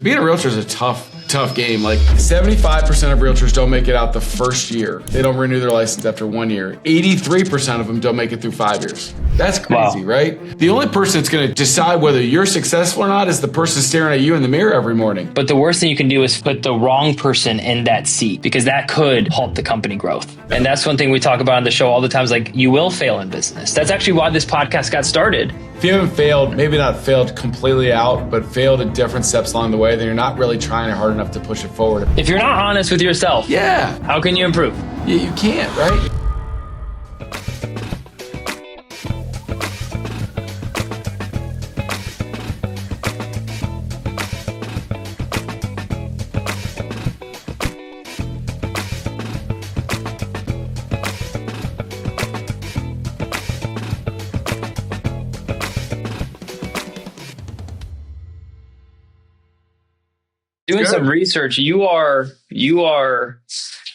Being a realtor is a tough game. Like 75% of realtors don't make it out the first year. They don't renew their license after 1 year. 83% of them don't make it through 5 years. That's crazy, wow. Right? The only person that's going to decide whether you're successful or not is the person staring at you in the mirror every morning. But the worst thing you can do is put the wrong person in that seat, because that could halt the company growth. And that's one thing we talk about on the show all the time is like, you will fail in business. That's actually why this podcast got started. If you haven't failed, maybe not failed completely out, but failed at different steps along the way, then you're not really trying hard enough to push it forward. If you're not honest with yourself, how can you improve? You can't, right? Doing some research, you are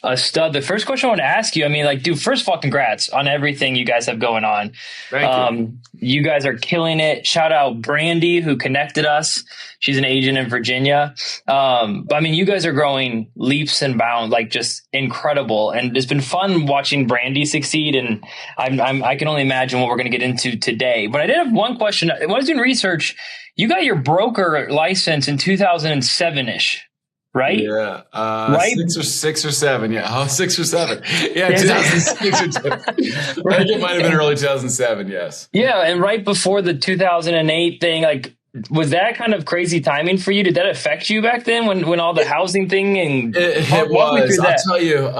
a stud. The first question I want to ask you, I mean, like, dude, first of all, congrats on everything you guys have going on. Thank you. You guys are killing it. Shout out Brandy, who connected us. She's an agent in Virginia. But I mean, you guys are growing leaps and bounds, like just incredible. And it's been fun watching Brandy succeed. And I can only imagine what we're going to get into today. But I did have one question. When I was doing research, you got your broker license in 2007-ish, right? Yeah. Right? 6 or 7. Yeah. Oh, 6 or 7. Yeah. 2006 or 7. I think it might have been early 2007. Yes. Yeah. And right before the 2008 thing, like, was that kind of crazy timing for you? Did that affect you back then when all the housing thing and it was? I'll tell you.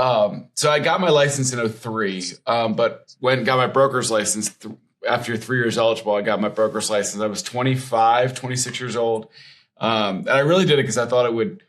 So I got my license in 2003, but got my broker's license after 3 years eligible. I got my broker's license. I was 26 years old. And I really did it because I thought it would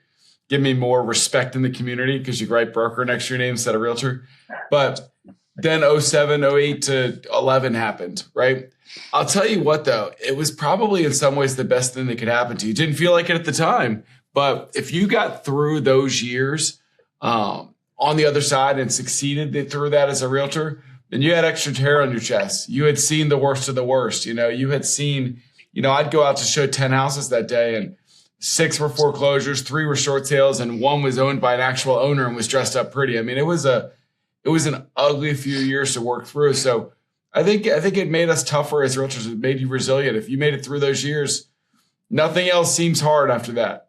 give me more respect in the community, because you write broker next to your name instead of realtor. But then 07, 08 to 11 happened, right? I'll tell you what, though, it was probably in some ways the best thing that could happen to you. Didn't feel like it at the time, but if you got through those years on the other side and succeeded through that as a realtor, then you had extra hair on your chest. You had seen the worst of the worst. You had seen, I'd go out to show 10 houses that day, and 6 were foreclosures, 3 were short sales, and 1 was owned by an actual owner and was dressed up pretty. I mean, it was an ugly few years to work through. So I think it made us tougher as realtors. It made you resilient. If you made it through those years, nothing else seems hard after that.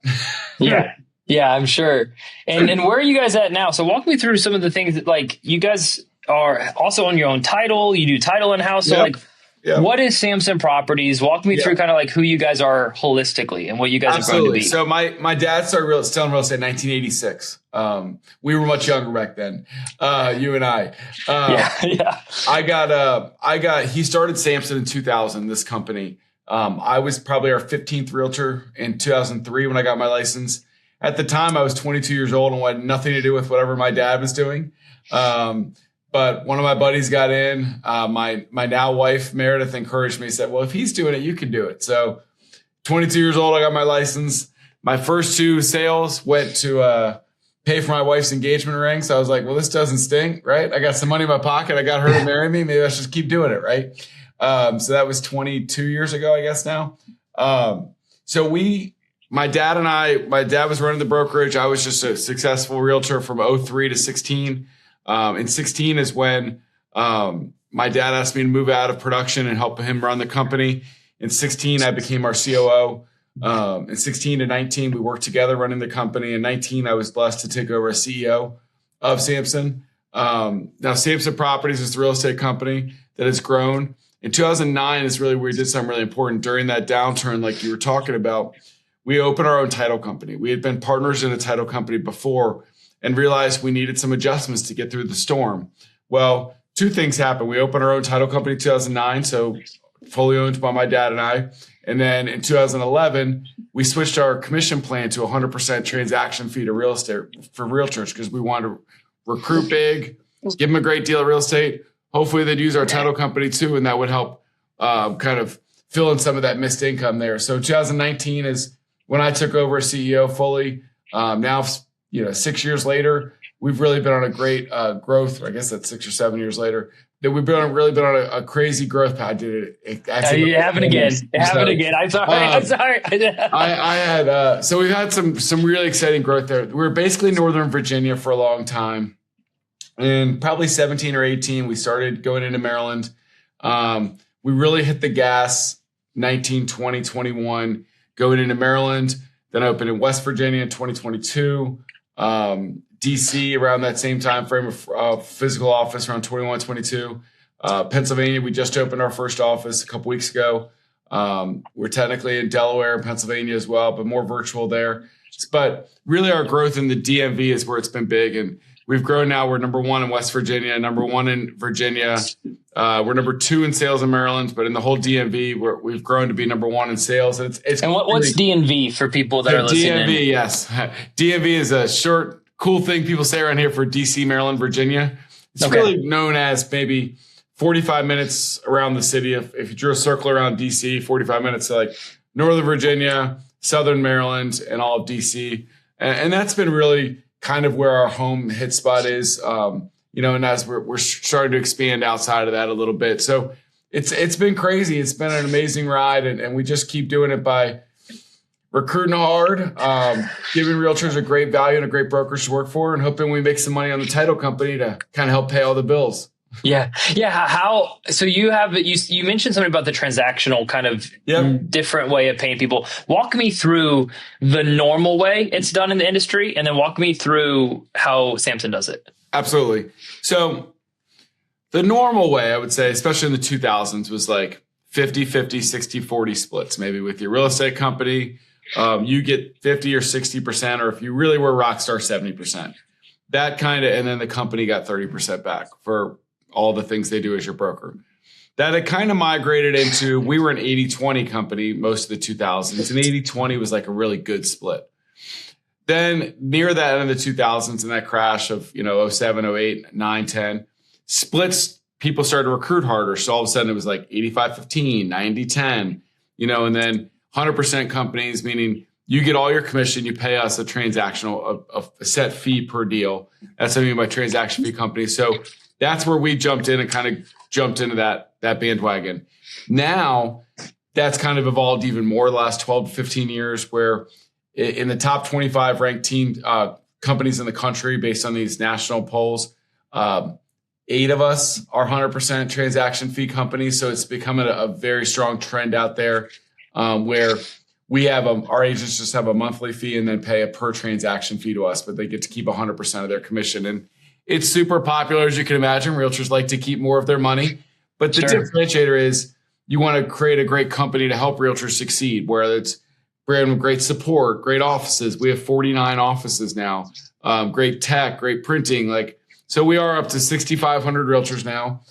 Yeah, I'm sure. And where are you guys at now? So walk me through some of the things that, like, you guys are also on your own title. You do title in-house. So what is Samson Properties? Walk me through kind of like who you guys are holistically and what you guys are going to be. So my dad started selling real estate in 1986. We were much younger back then. You and I. He started Samson in 2000, this company. I was probably our 15th realtor in 2003 when I got my license. At the time, I was 22 years old and had nothing to do with whatever my dad was doing. But one of my buddies got in. My now wife, Meredith, encouraged me, said, well, if he's doing it, you can do it. So 22 years old, I got my license. My first 2 sales went to pay for my wife's engagement ring. So I was like, well, this doesn't stink, right? I got some money in my pocket. I got her to marry me. Maybe I should just keep doing it, right? So that was 22 years ago, I guess now. My dad was running the brokerage. I was just a successful realtor from 03 to 16. In 16 is when my dad asked me to move out of production and help him run the company. In 16, I became our COO. In 16 to 19, we worked together running the company. In 19, I was blessed to take over as CEO of Samson. Now, Samson Properties is the real estate company that has grown. In 2009 is really where we did something really important. During that downturn, like you were talking about, we opened our own title company. We had been partners in a title company before and realized we needed some adjustments to get through the storm. Well, 2 things happened. We opened our own title company in 2009, so fully owned by my dad and I. And then in 2011, we switched our commission plan to 100% transaction fee to real estate for realtors, because we wanted to recruit big, give them a great deal of real estate. Hopefully they'd use our title company too, and that would help kind of fill in some of that missed income there. So 2019 is when I took over as CEO fully. Now, 6 years later, we've really been on a great growth. I guess that's 6 or 7 years later. that we've really been on a crazy growth path. It actually It happened again. It happened again. I'm sorry. I had so we've had some really exciting growth there. We were basically Northern Virginia for a long time. And probably 17 or 18, we started going into Maryland. We really hit the gas 19, 20, 21, going into Maryland, then opened in West Virginia in 2022. DC around that same time frame of physical office around 21, 22. Pennsylvania, we just opened our first office a couple weeks ago. We're technically in Delaware and Pennsylvania as well, but more virtual there. But really our growth in the DMV is where it's been big. And we've grown now. We're number one in West Virginia, number one in Virginia. We're number two in sales in Maryland, but in the whole DMV, we've grown to be number one in sales. And what's DMV for people that are listening? DMV, yes. DMV is a short, cool thing people say around here for DC, Maryland, Virginia. It's really known as maybe 45 minutes around the city. If you drew a circle around DC, 45 minutes to like Northern Virginia, Southern Maryland, and all of DC. And that's been really kind of where our home hit spot is, and as we're starting to expand outside of that a little bit. So it's been crazy. It's been an amazing ride, and we just keep doing it by recruiting hard, giving realtors a great value and a great brokerage to work for, and hoping we make some money on the title company to kind of help pay all the bills. Yeah. So you mentioned something about the transactional kind of different way of paying people. Walk me through the normal way it's done in the industry, and then walk me through how Samson does it. Absolutely. So the normal way, I would say, especially in the 2000s, was like 50-50, 60-40 splits. Maybe with your real estate company, you get 50 or 60%, or if you really were a rock star, 70%. That kind of, and then the company got 30% back for all the things they do as your broker. That it kind of migrated into, we were an 80-20 company most of the 2000s, and 80-20 was like a really good split. Then near that end of the 2000s and that crash of, 07, 08, 9, 10, splits, people started to recruit harder. So all of a sudden it was like 85-15, 90-10, and then 100% companies, meaning you get all your commission, you pay us a transactional, a set fee per deal. That's what I mean by transaction fee companies. So that's where we jumped in and kind of jumped into that bandwagon. Now that's kind of evolved even more the last 12 to 15 years, where in the top 25 ranked companies in the country based on these national polls, 8 of us are 100% transaction fee companies. So it's becoming a very strong trend out there, where we have our agents just have a monthly fee and then pay a per transaction fee to us, but they get to keep 100% of their commission. And it's super popular, as you can imagine. Realtors like to keep more of their money, but the differentiator is you want to create a great company to help realtors succeed, whether it's brand with great support, great offices. We have 49 offices now, great tech, great printing. So we are up to 6,500 realtors now,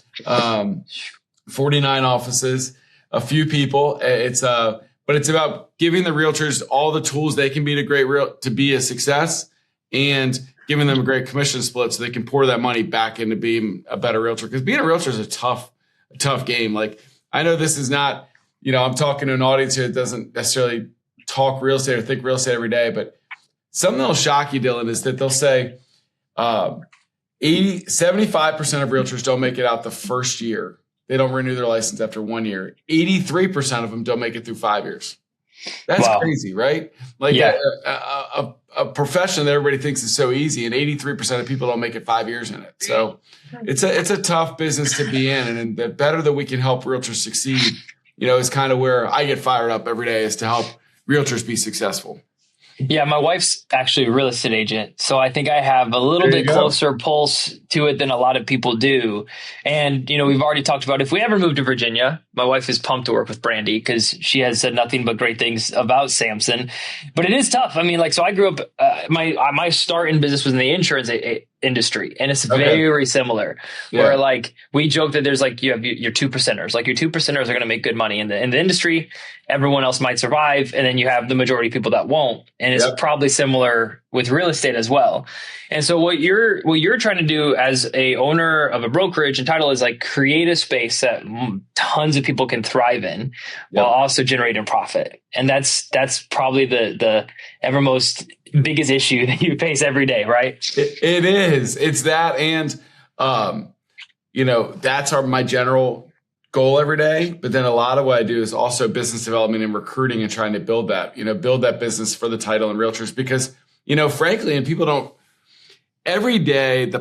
49 offices, a few people. But it's about giving the realtors all the tools they can be to be a success, and giving them a great commission split so they can pour that money back into being a better realtor. Because being a realtor is a tough game. I know this is not, I'm talking to an audience here that doesn't necessarily talk real estate or think real estate every day, but something that'll shock you, Dylan, is that they'll say 75% of realtors don't make it out the first year. They don't renew their license after 1 year. 83% of them don't make it through 5 years. That's crazy, right? A profession that everybody thinks is so easy, and 83% of people don't make it 5 years in it. So it's a tough business to be in, and the better that we can help realtors succeed, is kind of where I get fired up every day, is to help realtors be successful. Yeah, my wife's actually a real estate agent, so I think I have a little bit closer pulse to it than a lot of people do. And, we've already talked about, if we ever move to Virginia, my wife is pumped to work with Brandy because she has said nothing but great things about Samson. But it is tough. So I grew up, my start in business was in the insurance industry, and it's very similar. Where we joke that there's you have your 2%ers. Your 2%ers are going to make good money in the industry. Everyone else might survive, and then you have the majority of people that won't. And it's probably similar with real estate as well. And so what you're trying to do as a owner of a brokerage and title is create a space that tons of people can thrive in while also generating profit. And that's probably the evermost biggest issue that you face every day, right? It is. It's that. And that's my general goal every day. But then a lot of what I do is also business development and recruiting and trying to build that business for the title and realtors, because, frankly, and people don't, every day the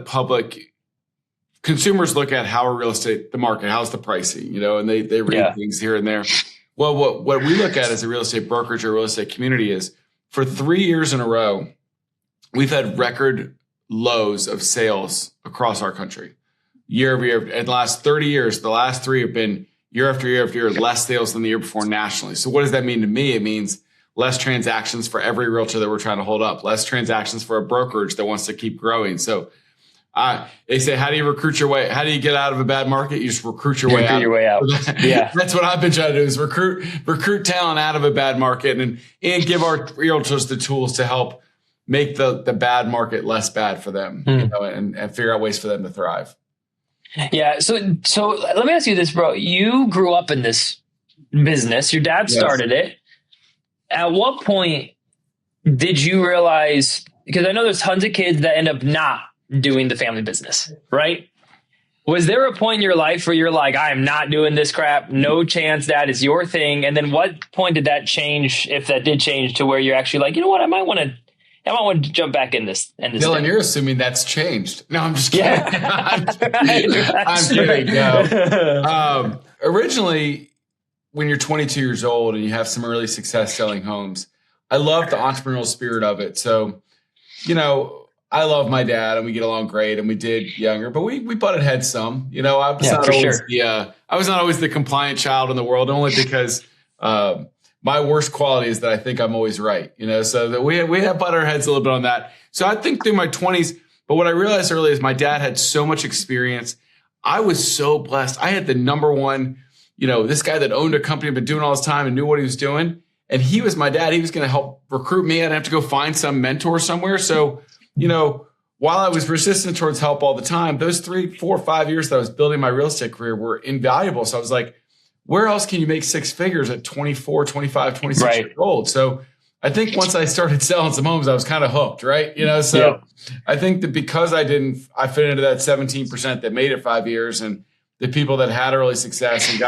consumers look at how are real estate, the market, how's the pricing, and they read things here and there. Well, what we look at as a real estate brokerage or real estate community is for 3 years in a row, we've had record lows of sales across our country. Year over year. In the last 30 years, the last 3 have been year after year after year, less sales than the year before nationally. So what does that mean to me? It means less transactions for every realtor that we're trying to hold up, less transactions for a brokerage that wants to keep growing. So they say, how do you recruit your way? How do you get out of a bad market? You just recruit your way out. Yeah. That's what I've been trying to do, is recruit talent out of a bad market and give our realtors the tools to help make the bad market less bad for them, and figure out ways for them to thrive. Yeah. So let me ask you this, bro. You grew up in this business. Your dad started it. At what point did you realize, because I know there's tons of kids that end up not doing the family business, right? Was there a point in your life where you're like, I am not doing this crap. No chance, Dad, it's your thing. And then what point did that change, if that did change, to where you're actually like, you know what, I might want to jump back in this. Dylan, thing. You're assuming that's changed. No, I'm just kidding. I'm kidding. No. Originally, when you're 22 years old and you have some early success selling homes, I love the entrepreneurial spirit of it. So, I love my dad and we get along great, and we did younger, but we butted heads some. I was not always the compliant child in the world, only because my worst quality is that I think I'm always right, so that we have butted our heads a little bit on that. So I think through my 20s, but what I realized early is my dad had so much experience. I was so blessed. I had the number one, this guy that owned a company, been doing all this time and knew what he was doing. And he was my dad. He was going to help recruit me. I didn't have to go find some mentor somewhere. So, while I was resistant towards help all the time, those 3, 4, 5 years that I was building my real estate career were invaluable. So I was like, where else can you make 6 figures at 24, 25, 26 years old? So I think once I started selling some homes, I was kind of hooked, right? I think that because I fit into that 17% that made it 5 years, and the people that had early success and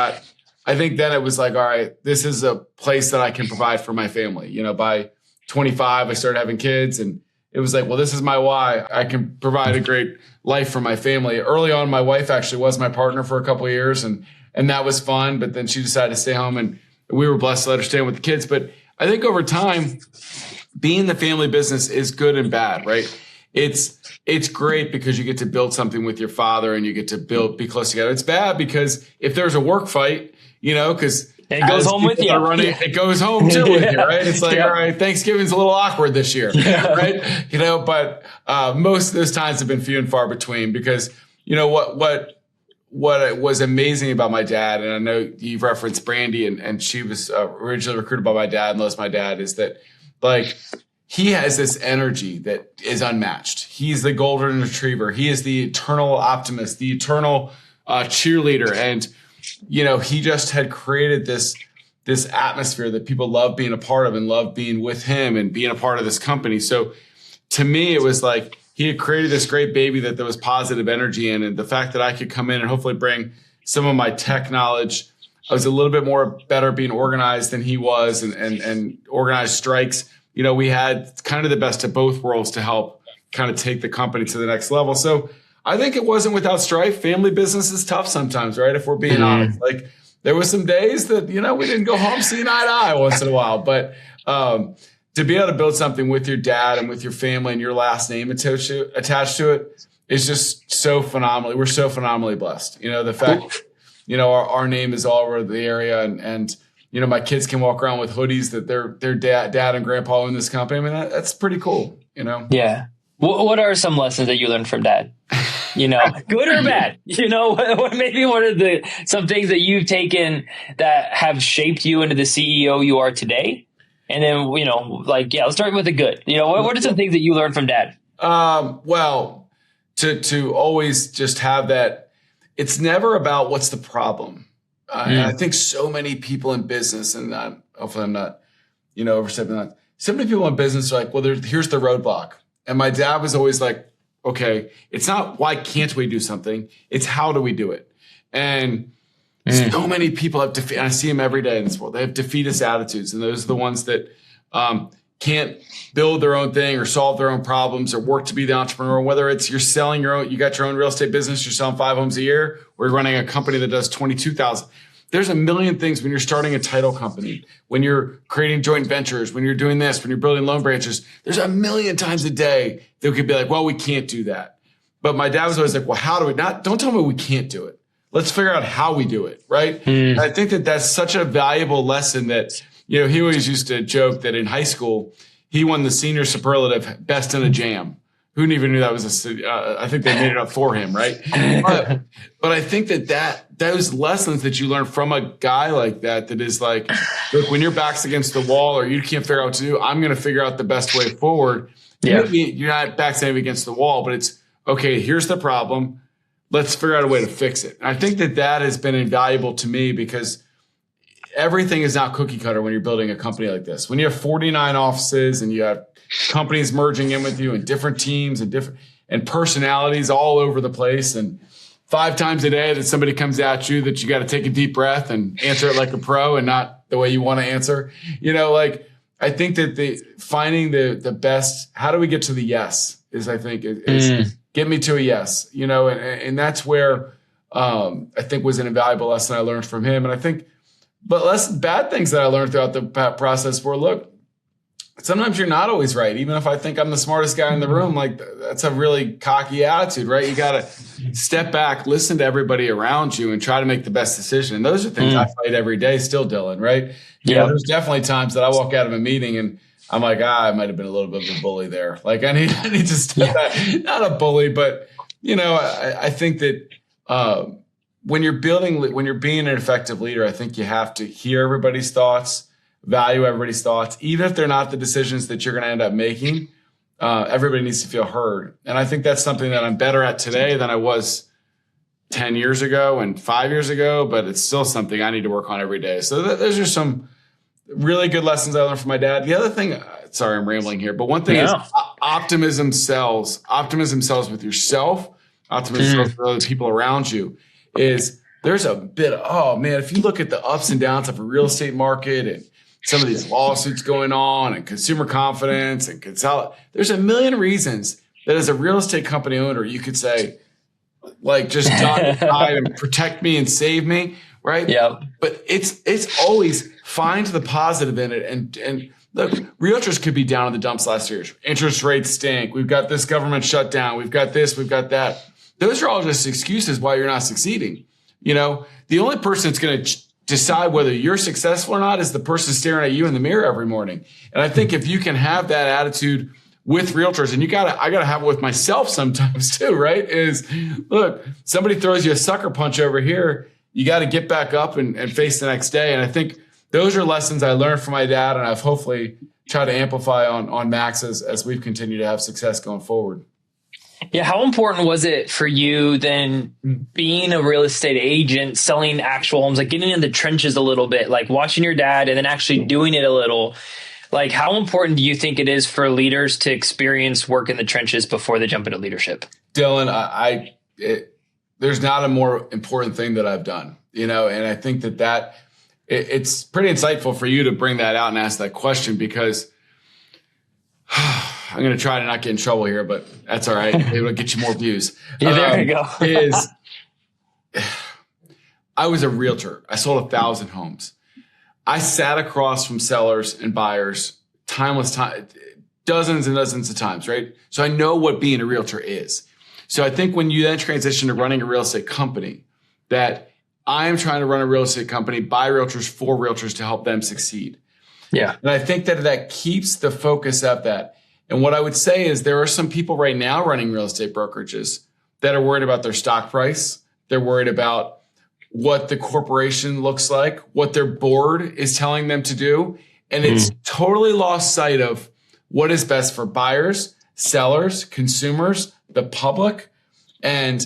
I think then it was like, all right, this is a place that I can provide for my family. By 25, I started having kids, and it was like, well, this is my why. I can provide a great life for my family. Early on, my wife actually was my partner for a couple of years, and that was fun. But then she decided to stay home, and we were blessed to let her stay with the kids. But I think over time, being the family business is good and bad, right? It's great because you get to build something with your father and you get to be close together. It's bad because if there's a work fight, because it goes home with you. It goes home too with you, right? It's like, all right, Thanksgiving's a little awkward this year, right? But most of those times have been few and far between, because what was amazing about my dad, and I know you've referenced Brandy, and she was originally recruited by my dad and loves my dad, is that he has this energy that is unmatched. He's the golden retriever. He is the eternal optimist, the eternal cheerleader. And, he just had created this atmosphere that people love being a part of and love being with him and being a part of this company. So to me, it was like he had created this great baby that there was positive energy in. And the fact that I could come in and hopefully bring some of my tech knowledge, I was a little bit more better being organized than he was, and organized strikes. We had kind of the best of both worlds to help kind of take the company to the next level. So I think it wasn't without strife. Family business is tough sometimes, right? If we're being honest, there were some days that, we didn't go home seeing eye to eye once in a while, but to be able to build something with your dad and with your family and your last name attached to it is just so phenomenal. We're so phenomenally blessed. The fact, our name is all over the area, and my kids can walk around with hoodies that their dad and grandpa own this company. I mean, that's pretty cool, Yeah. What are some lessons that you learned from Dad? Good or bad? Maybe what are some things that you've taken that have shaped you into the CEO you are today? And then, let's start with the good. What are some things that you learned from Dad? Well, to always just have that, it's never about what's the problem. And I think so many people in business, and hopefully I'm not, overstepping that. So many people in business are like, well, here's the roadblock. And my dad was always like, okay, it's not why can't we do something? It's how do we do it? And so many people have and I see them every day in this world. They have defeatist attitudes, and those are the ones that can't build their own thing or solve their own problems or work to be the entrepreneur. Whether it's you're selling your own, you got your own real estate business, you're selling 5 homes a year, or you're running a company that does 22,000. There's a million things when you're starting a title company, when you're creating joint ventures, when you're doing this, when you're building loan branches. There's a million times a day that we could be like, well, we can't do that. But my dad was always like, well, how do we not? Don't tell me we can't do it. Let's figure out how we do it, right? And I think that that's such a valuable lesson that, he always used to joke that in high school, he won the senior superlative best in a jam. Who even knew that was I think they made it up for him, right? But I think that those lessons that you learn from a guy like that is like, look, when your back's against the wall or you can't figure out what to do, I'm going to figure out the best way forward. Yeah. Maybe you're not backstanding against the wall, but it's, okay, here's the problem. Let's figure out a way to fix it. And I think that has been invaluable to me because everything is not cookie cutter when you're building a company like this. When you have 49 offices and you have companies merging in with you and different teams and personalities all over the place, and 5 times a day that somebody comes at you that you got to take a deep breath and answer it like a pro and not the way you want to answer. I think that finding the best, how do we get to the yes is get me to a yes, and that's where I think was an invaluable lesson I learned from him. And I think, but less bad things that I learned throughout the process were, look, sometimes you're not always right. Even if I think I'm the smartest guy in the room, like that's a really cocky attitude, right? You got to step back, listen to everybody around you and try to make the best decision. And those are things I fight every day still, Dylan, right? There's definitely times that I walk out of a meeting and I'm like, I might have been a little bit of a bully there. Like I need to step back. Not a bully, but I think that when you're being an effective leader, I think you have to hear everybody's thoughts, value everybody's thoughts, even if they're not the decisions that you're going to end up making. Everybody needs to feel heard. And I think that's something that I'm better at today than I was 10 years ago and 5 years ago, but it's still something I need to work on every day. So those are some really good lessons I learned from my dad. The other thing, sorry, I'm rambling here, but one thing is optimism sells. Optimism sells with yourself. Optimism sells with other people around you. There's a bit of, oh man, if you look at the ups and downs of a real estate market and some of these lawsuits going on and consumer confidence and there's a million reasons that as a real estate company owner, you could say, like, just die and protect me and save me, right? Yeah. But it's always find the positive in it. And look, realtors could be down in the dumps last year. Interest rates stink. We've got this government shutdown. We've got this. We've got that. Those are all just excuses why you're not succeeding. The only person that's going to decide whether you're successful or not is the person staring at you in the mirror every morning. And I think if you can have that attitude with realtors, and I gotta have it with myself sometimes too, right? Is look, somebody throws you a sucker punch over here, you got to get back up and face the next day. And I think those are lessons I learned from my dad, and I've hopefully tried to amplify on Max as we've continued to have success going forward. Yeah. How important was it for you then being a real estate agent, selling actual homes, like getting in the trenches a little bit, like watching your dad and then actually doing it a little? Like, how important do you think it is for leaders to experience work in the trenches before they jump into leadership? Dylan, there's not a more important thing that I've done, and I think that it's pretty insightful for you to bring that out and ask that question, because I'm going to try to not get in trouble here, but that's all right. Maybe it'll get you more views. Yeah, there you go. I was a realtor. I sold 1,000 homes. I sat across from sellers and buyers dozens and dozens of times, right? So I know what being a realtor is. So I think when you then transition to running a real estate company, that I am trying to run a real estate company by realtors for realtors to help them succeed. Yeah. And I think that keeps the focus of that. And what I would say is there are some people right now running real estate brokerages that are worried about their stock price. They're worried about what the corporation looks like, what their board is telling them to do. And it's totally lost sight of what is best for buyers, sellers, consumers, the public. And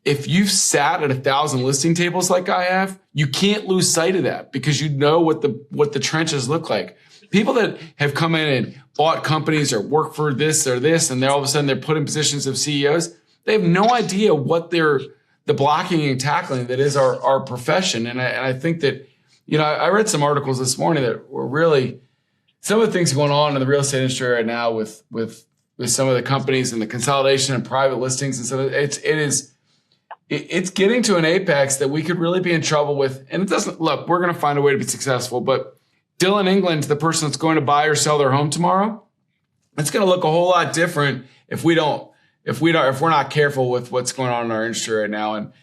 if you've sat at 1,000 listing tables like I have, you can't lose sight of that, because you know what the trenches look like. people that have come in and bought companies or work for this or this, and they're all of a sudden they're put in positions of CEOs. They have no idea what the blocking and tackling that is our profession. And I think that, I read some articles this morning that were really some of the things going on in the real estate industry right now with some of the companies and the consolidation and private listings. And so it's getting to an apex that we could really be in trouble with. And it doesn't look, we're going to find a way to be successful, but Dylan England's the person that's going to buy or sell their home tomorrow. It's going to look a whole lot different if we're not careful with what's going on in our industry right now. And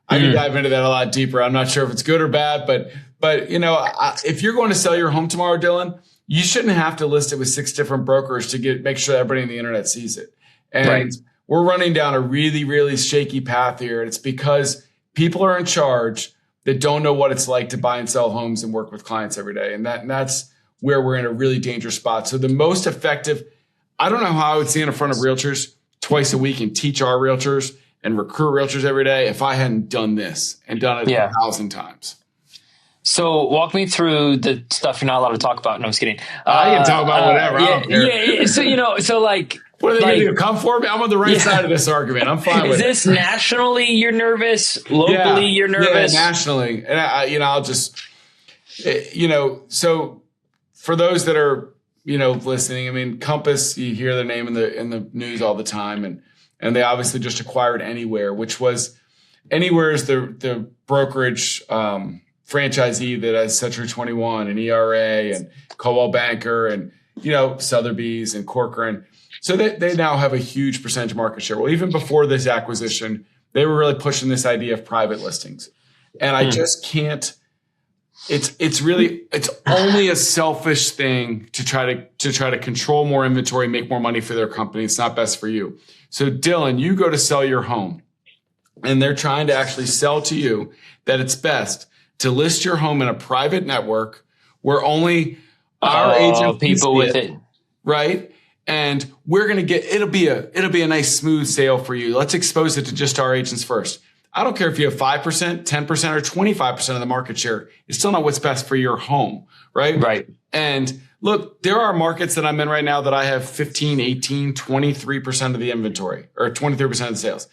I can dive into that a lot deeper. I'm not sure if it's good or bad, but if you're going to sell your home tomorrow, Dylan, you shouldn't have to list it with 6 different brokers to make sure everybody on the internet sees it. And we're running down a really, really shaky path here. And it's because people are in charge that don't know what it's like to buy and sell homes and work with clients every day. And that's where we're in a really dangerous spot. So the most effective, I don't know how I would stand in front of realtors twice a week and teach our realtors and recruit realtors every day if I hadn't done this and done it 1,000 times. So walk me through the stuff you're not allowed to talk about. No, I'm just kidding. I can talk about whatever. Yeah. So like, what are they going to do? Come for me? I'm on the right side of this argument. I'm fine with it. Is this nationally you're nervous? Locally you're nervous? Yeah, nationally. And I'll just, so for those that are, listening, I mean, Compass, you hear their name in the news all the time. And they obviously just acquired Anywhere, which was Anywhere is the brokerage, franchisee that has Century 21 and ERA and Coldwell Banker and, Sotheby's and Corcoran. So they now have a huge percentage market share. Well, even before this acquisition, they were really pushing this idea of private listings. And I just can't, it's only a selfish thing to try to control more inventory, make more money for their company. It's not best for you. So Dylan, you go to sell your home and they're trying to actually sell to you that it's best to list your home in a private network where only our agent people with it. Right. And we're going to get, it'll be a nice smooth sale for you. Let's expose it to just our agents first. I don't care if you have 5%, 10%, or 25% of the market share. It's still not what's best for your home. Right. Right. And look, there are markets that I'm in right now that I have 15, 18, 23% of the inventory or 23% of the sales.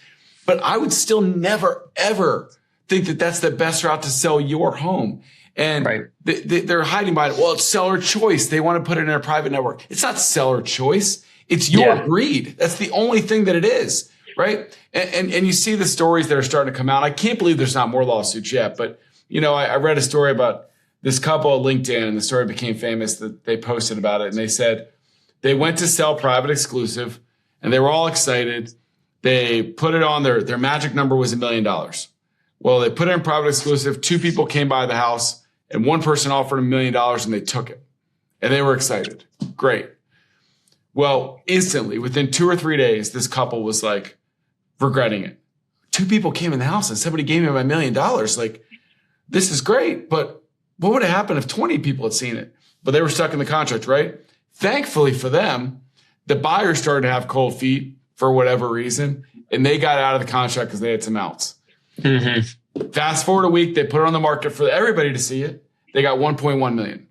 But I would still never, ever think that that's the best route to sell your home. And they're hiding behind it. Well, it's seller choice. They want to put it in a private network. It's not seller choice. It's your greed. That's the only thing that it is, right? And you see the stories that are starting to come out. I can't believe there's not more lawsuits yet. But, I read a story about this couple at LinkedIn, and the story became famous that they posted about it. And they said they went to sell private exclusive, and they were all excited. They put it on their magic number was $1 million. Well, they put it in private exclusive. 2 people came by the house. And one person offered $1 million and they took it. And they were excited. Great. Well, instantly, within 2 or 3 days, this couple was like regretting it. 2 people came in the house and somebody gave me my $1 million. Like, this is great. But what would have happened if 20 people had seen it? But they were stuck in the contract, right? Thankfully for them, the buyer started to have cold feet for whatever reason. And they got out of the contract because they had some outs. Mm-hmm. Fast forward a week, they put it on the market for everybody to see it. They got 1.1 million,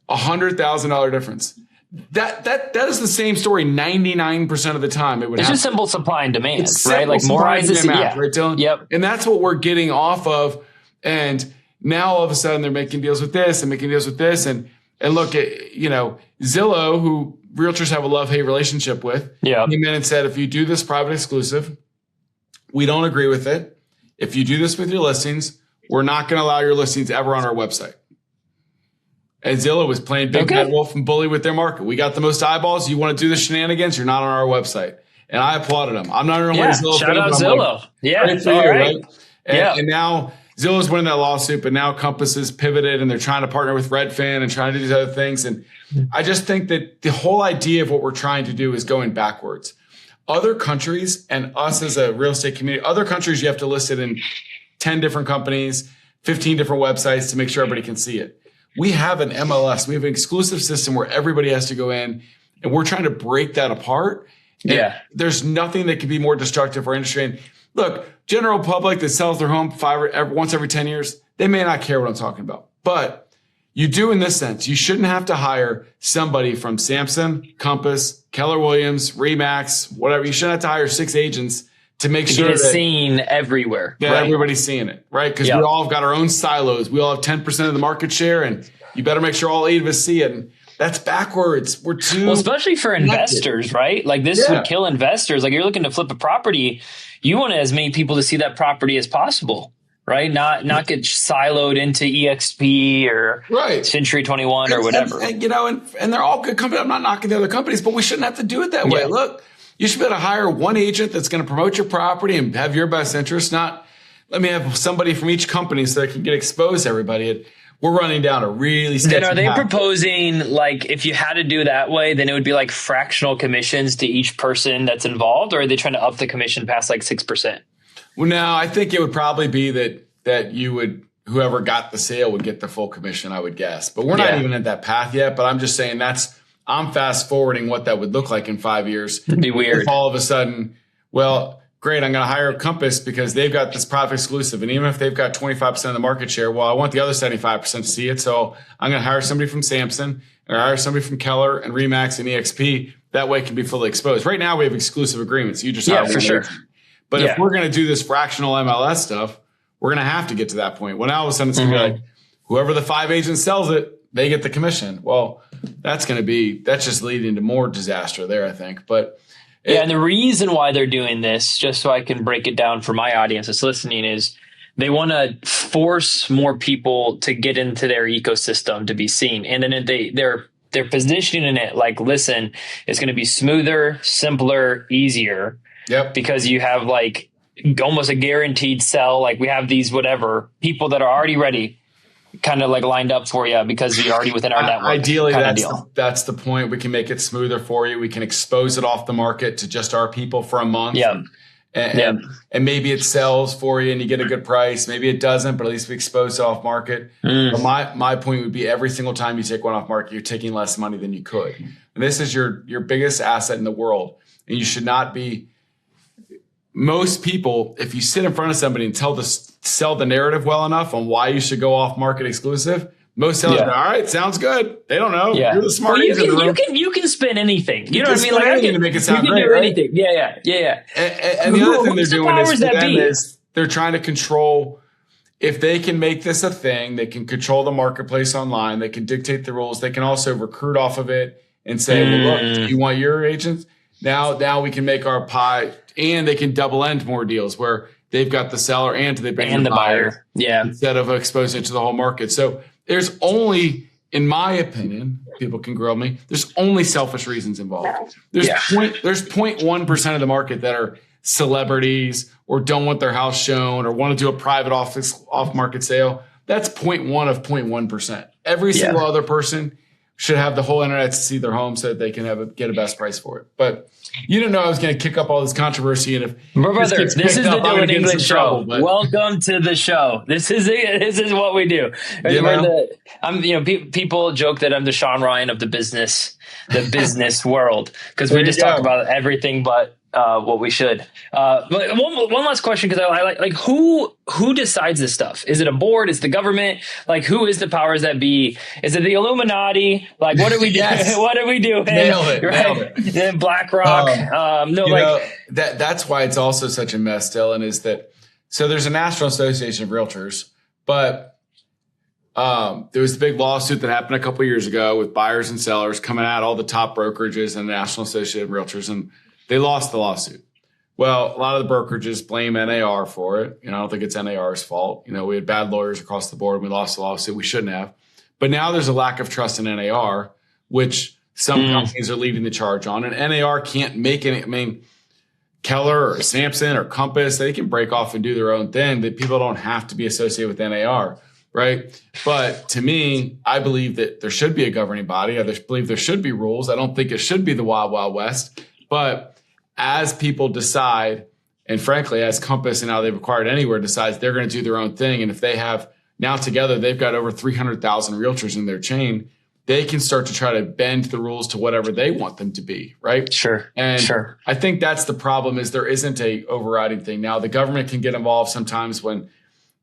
$100,000 difference. That is the same story 99% of the time. It's just simple supply and demand, right? Like more eyes to see. Yeah. Right, Dylan? Yep. And that's what we're getting off of. And now all of a sudden they're making deals with this and making deals with this. And look at, Zillow, who realtors have a love-hate relationship with, came in and said, if you do this private exclusive, we don't agree with it. If you do this with your listings, we're not going to allow your listings ever on our website. And Zillow was playing big bad wolf and bully with their market. We got the most eyeballs. You want to do the shenanigans? You're not on our website. And I applauded them. I'm not even Zillow. Shout out Zillow. Great for you, right? And now Zillow's winning that lawsuit, but now Compass has pivoted and they're trying to partner with Redfin and trying to do these other things. And I just think that the whole idea of what we're trying to do is going backwards. Other countries and us as a real estate community, other countries, you have to list it in 10 different companies, 15 different websites to make sure everybody can see it. We have an MLS. We have an exclusive system where everybody has to go in, and we're trying to break that apart. And there's nothing that could be more destructive for our industry. And look, general public that sells their home once every 10 years, they may not care what I'm talking about. But You do in this sense. You shouldn't have to hire somebody from Samson, Compass, Keller Williams, Remax, whatever. You shouldn't have to hire 6 agents to make sure get it that seen everywhere. right? Everybody's seeing it, right? Because we all have got our own silos. We all have 10% of the market share, and you better make sure all 8 of us see it. And that's backwards. We're too especially for investors, right? Like this would kill investors. Like you're looking to flip a property, you want as many people to see that property as possible, right? Not get siloed into EXP or Century 21 or whatever. And they're all good companies. I'm not knocking the other companies, but we shouldn't have to do it that way. Look, you should be able to hire one agent that's going to promote your property and have your best interest. Not let me have somebody from each company so they can get exposed to everybody. We're running down a really sketchy Then are they path. proposing, like, if you had to do that way, then it would be like fractional commissions to each person that's involved, or are they trying to up the commission past like 6%? Well, no, I think it would probably be that you would, whoever got the sale would get the full commission, I would guess. But we're not even at that path yet. But I'm just saying I'm fast forwarding what that would look like in 5 years. It'd be weird. If all of a sudden, well, great, I'm going to hire Compass because they've got this product exclusive. And even if they've got 25% of the market share, well, I want the other 75% to see it. So I'm going to hire somebody from Samson or hire somebody from Keller and Remax and EXP. That way it can be fully exposed. Right now we have exclusive agreements. You just hire for sure. agent. But if we're going to do this fractional MLS stuff, we're going to have to get to that point. Well, now all of a sudden it's going to be like, whoever the 5 agents sells it, they get the commission. Well, that's just leading to more disaster there, I think. But and the reason why they're doing this, just so I can break it down for my audience that's listening, is they want to force more people to get into their ecosystem to be seen. And then they're positioning it like, listen, it's going to be smoother, simpler, easier. Yep. Because you have like almost a guaranteed sell. Like we have these whatever people that are already ready, kind of like lined up for you because you're already within our network. Ideally, that's the point. We can make it smoother for you. We can expose it off the market to just our people for a month. And maybe it sells for you and you get a good price. Maybe it doesn't, but at least we expose it off market. But my point would be every single time you take one off market, you're taking less money than you could. And this is your biggest asset in the world. And you should not be. Most people, if you sit in front of somebody and sell the narrative well enough on why you should go off market exclusive, most sellers go, all right, sounds good. They don't know. You're the smart you can spin anything. You know what I mean? Like I can make it sound great. Do anything. Yeah. And the other thing they're doing is they're trying to control. If they can make this a thing, they can control the marketplace online. They can dictate the rules. They can also recruit off of it and say, well, look, do you want your agents? Now we can make our pie. And they can double end more deals where they've got the seller and they bring the buyer. Instead of exposing it to the whole market. So there's only, in my opinion, people can grill me, there's only selfish reasons involved. There's 0.1% of the market that are celebrities or don't want their house shown or want to do a private off market sale. That's 0.1 of 0.1%. Every single other person should have the whole internet to see their home so that they can get a best price for it. But you didn't know I was going to kick up all this controversy. And if this is the Dylan English show. Welcome to the show. This is what we do. People joke that I'm the Sean Ryan of the business world because we just talk about everything but what we should. But one last question, because I like who decides this stuff? Is it a board? Is it the government? Like, who is the powers that be? Is it the Illuminati? Like, what do we do? What are we doing? Nailed it. Then BlackRock. That's why it's also such a mess, Dylan. Is that so? There's a National Association of Realtors, but there was the big lawsuit that happened a couple of years ago with buyers and sellers coming at all the top brokerages and the National Association of Realtors, and they lost the lawsuit. Well, a lot of the brokerages blame NAR for it. I don't think it's NAR's fault. We had bad lawyers across the board and we lost the lawsuit. We shouldn't have. But now there's a lack of trust in NAR, which some companies are leading the charge on. And NAR can't make any. I mean, Keller or Samson or Compass, they can break off and do their own thing. That people don't have to be associated with NAR, right? But to me, I believe that there should be a governing body. I believe there should be rules. I don't think it should be the Wild Wild West. But as people decide, and frankly, as Compass and now they've acquired Anywhere decides they're going to do their own thing. And if they have now together, they've got over 300,000 realtors in their chain, they can start to try to bend the rules to whatever they want them to be. Right. Sure. I think that's the problem is there isn't a overriding thing. Now the government can get involved sometimes when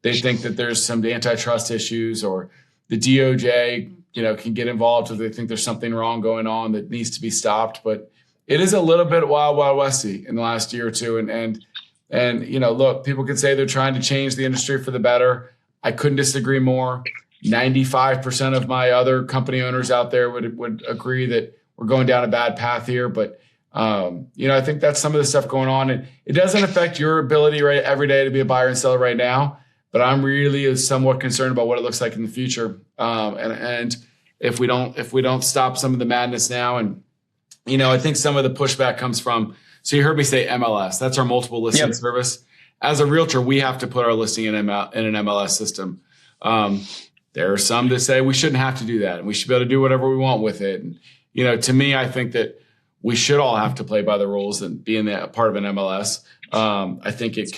they think that there's some antitrust issues or, the DOJ, can get involved if they think there's something wrong going on that needs to be stopped. But it is a little bit wild, wild westy in the last year or two. And look, people could say they're trying to change the industry for the better. I couldn't disagree more. 95% of my other company owners out there would agree that we're going down a bad path here. But, I think that's some of the stuff going on. And it doesn't affect your ability every day to be a buyer and seller right now. But I'm really somewhat concerned about what it looks like in the future. And if we don't stop some of the madness now, and, I think some of the pushback comes from, so you heard me say MLS, that's our multiple listing service. As a realtor, we have to put our listing in an MLS system. There are some that say we shouldn't have to do that and we should be able to do whatever we want with it. And, to me, I think that we should all have to play by the rules and be in a part of an MLS. I think it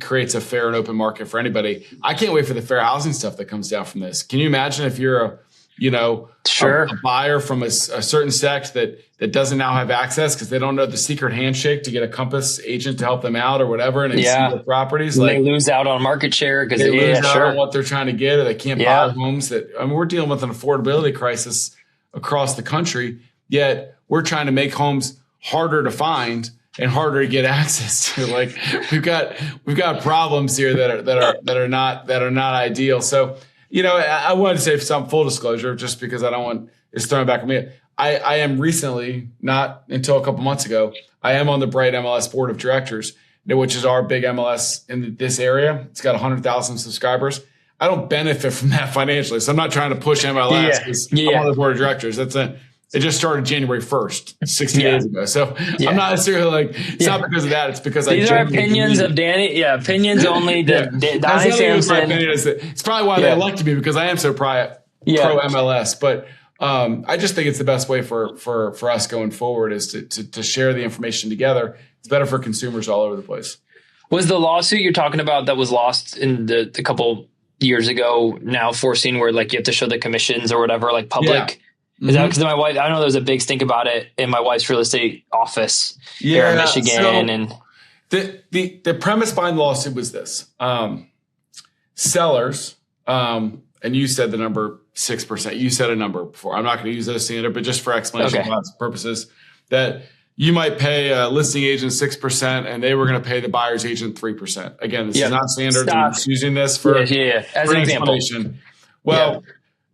creates a fair and open market for anybody. I can't wait for the fair housing stuff that comes down from this. Can you imagine if you're a buyer from a certain sect that doesn't now have access because they don't know the secret handshake to get a Compass agent to help them out or whatever, and they see the properties, they lose out on market share because they lose out on what they're trying to get, or they can't buy homes. We're dealing with an affordability crisis across the country, yet we're trying to make homes harder to find and harder to get access to. Like we've got problems here that are not ideal. So, I wanted to say some full disclosure, just because I don't want it's thrown back at me. I am recently, not until a couple months ago, I am on the Bright MLS board of directors, which is our big MLS in this area. It's got 100,000 subscribers. I don't benefit from that financially, so I'm not trying to push MLS because I'm on the board of directors. It just started January 1st, 60 days ago. So I'm not necessarily it's not because of that. It's because these are opinions of Danny. Yeah, opinions only. Donny Samson. It's probably why they elected me, because I am so pro MLS. But I just think it's the best way for us going forward is to share the information together. It's better for consumers all over the place. Was the lawsuit you're talking about that was lost in the couple years ago now forcing where you have to show the commissions or whatever, public? Yeah. Is that because my wife? I know there's a big stink about it in my wife's real estate office here in Michigan. So the premise behind the lawsuit was this: sellers, and you said the number 6%. You said a number before. I'm not going to use that as standard, but just for explanation purposes, that you might pay a listing agent 6%, and they were going to pay the buyer's agent 3%. Again, this is not standard. I'm just using this for as an example. Well,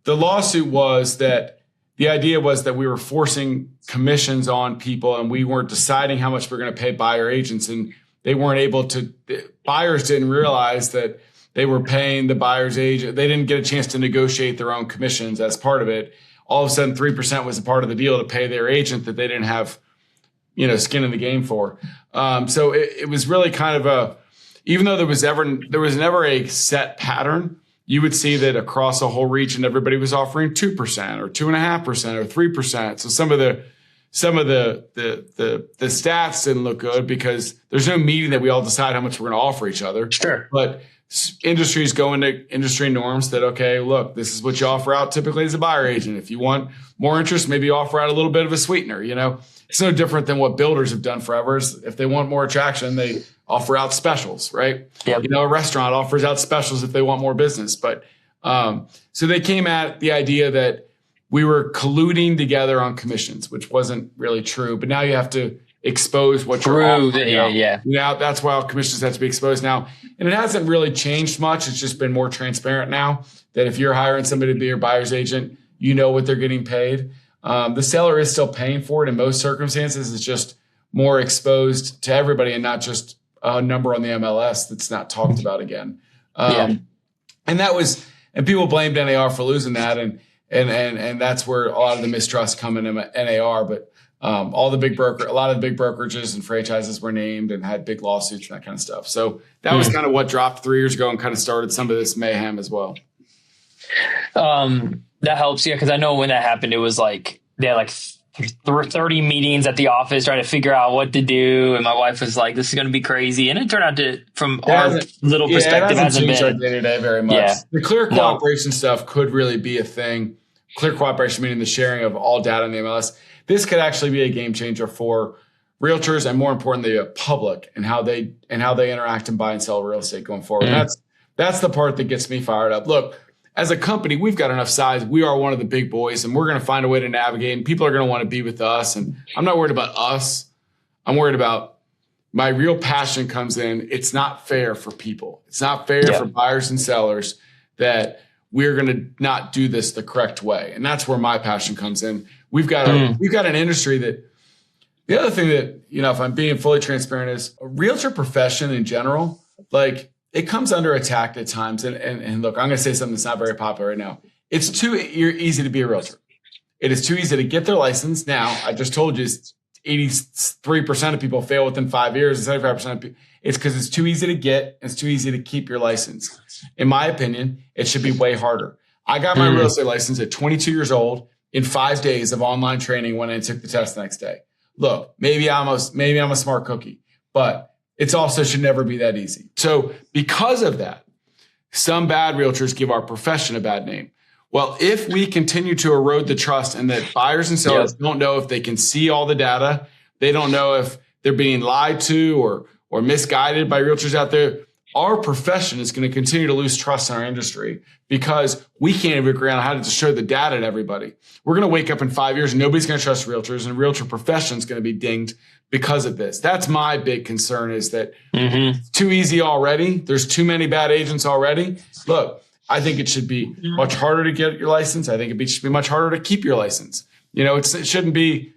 the lawsuit was that. The idea was that we were forcing commissions on people, and we weren't deciding how much we're going to pay buyer agents, and they weren't able to. Buyers didn't realize that they were paying the buyer's agent. They didn't get a chance to negotiate their own commissions as part of it. All of a sudden, 3% was a part of the deal to pay their agent that they didn't have, skin in the game for. So it was really kind of even though there was never a set pattern. You would see that across a whole region, everybody was offering 2% or 2.5% or 3%. So some of the stats didn't look good because there's no meeting that we all decide how much we're going to offer each other. Sure. But industries go into industry norms that, okay, look, this is what you offer out typically as a buyer agent. If you want more interest, maybe offer out a little bit of a sweetener. It's no different than what builders have done forever. If they want more attraction, they offer out specials, right? Yep. A restaurant offers out specials if they want more business. But so they came at the idea that we were colluding together on commissions, which wasn't really true. But now you have to expose what you're offering. Yeah. That's why all commissions have to be exposed now. And it hasn't really changed much. It's just been more transparent now that if you're hiring somebody to be your buyer's agent, you know what they're getting paid. The seller is still paying for it in most circumstances. It's just more exposed to everybody and not just a number on the MLS that's not talked about again. And people blamed NAR for losing that. And that's where a lot of the mistrust come in NAR. But a lot of the big brokerages and franchises were named and had big lawsuits and that kind of stuff. So that was kind of what dropped 3 years ago and kind of started some of this mayhem as well. That helps. Yeah. Cause I know when that happened, it was they had 30 meetings at the office trying to figure out what to do. And my wife was like, this is going to be crazy. And it turned out to, from our little perspective, hasn't been our day-to-day very much. Yeah. The clear cooperation stuff could really be a thing. Clear cooperation, meaning the sharing of all data in the MLS. This could actually be a game changer for realtors and, more importantly, the public and how they interact and buy and sell real estate going forward. That's the part that gets me fired up. Look, as a company, we've got enough size. We are one of the big boys, and we're going to find a way to navigate, and people are going to want to be with us. And I'm not worried about us. I'm worried about my real passion comes in. It's not fair for people. It's not fair for buyers and sellers that we're going to not do this the correct way. And that's where my passion comes in. We've got an industry that, the other thing that, if I'm being fully transparent, is a realtor profession in general, like, it comes under attack at times. And look, I'm going to say something that's not very popular right now. It's too easy to be a realtor. It is too easy to get their license. Now, I just told you 83% of people fail within 5 years, and 75% of people, it's because it's too easy to get, and it's too easy to keep your license. In my opinion, it should be way harder. I got my real estate license at 22 years old in 5 days of online training when I took the test the next day. Look, maybe I'm a smart cookie, but it's also should never be that easy. So because of that, some bad realtors give our profession a bad name. Well, if we continue to erode the trust and that buyers and sellers don't know if they can see all the data, they don't know if they're being lied to or misguided by realtors out there, our profession is going to continue to lose trust in our industry because we can't even agree on how to show the data to everybody. We're going to wake up in 5 years and nobody's going to trust realtors, and realtor profession is going to be dinged because of this. That's my big concern, is that it's too easy already. There's too many bad agents already. Look, I think it should be much harder to get your license. I think it should be much harder to keep your license. It shouldn't be,